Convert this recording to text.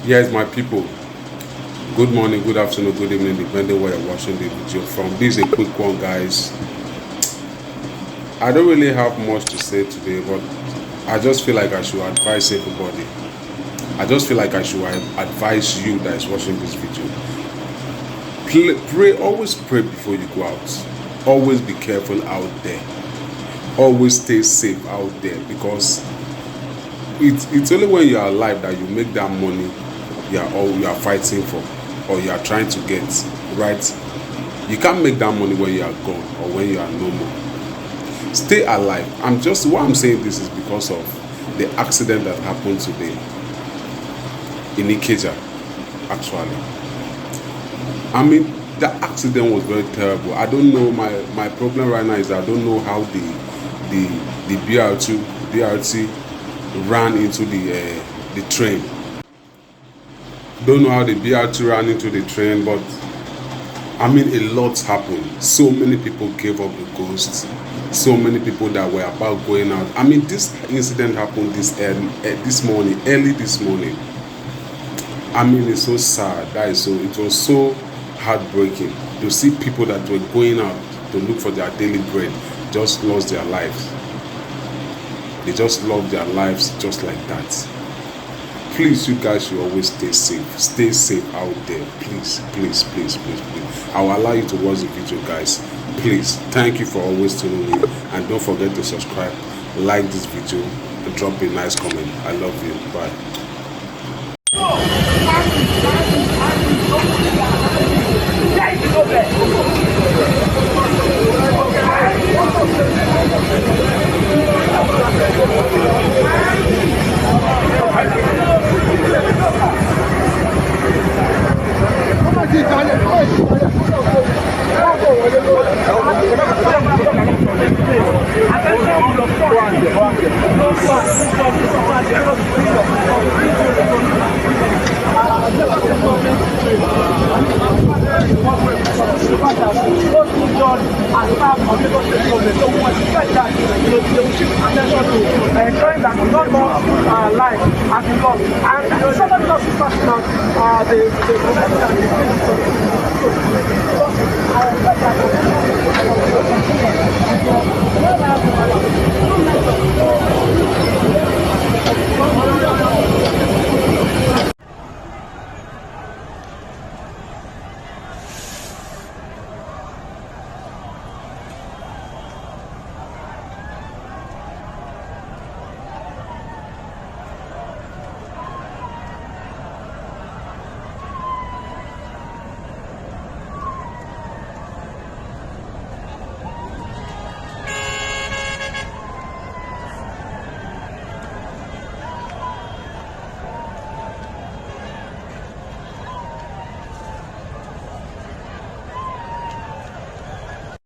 Yes, my people. Good morning, good afternoon, good evening, depending where you're watching the video from. This is a quick one, guys. I don't really have much to say today, but I just feel like I should advise everybody. I just feel like I should advise you that is watching this video. Pray, always pray before you go out. Always be careful out there. Always stay safe out there, because it's only when you are alive that you make that money you are fighting for, or you are trying to get, right? You can't make that money when you are gone or when you are no more. Stay alive. Why I'm saying this is because of the accident that happened today in Ikeja, actually. I mean, the accident was very terrible. I don't know, my problem right now is I don't know how the BRT ran into the train. Don't know how the BRT ran into the train, but I mean, a lot happened. So many people gave up the ghost. So many people that were about going out. I mean, this incident happened this morning, early this morning. I mean, it's so sad. It was so heartbreaking to see people that were going out to look for their daily bread just lost their lives. They just lost their lives just like that. Please, you guys should always stay safe. Stay safe out there. Please, please, please, please, please. I will allow you to watch the video, guys. Please. Thank you for always tuning in. And don't forget to subscribe, like this video, and drop a nice comment. I love you. Bye. Ensuring that not more life has been lost, and somebody lost his personal the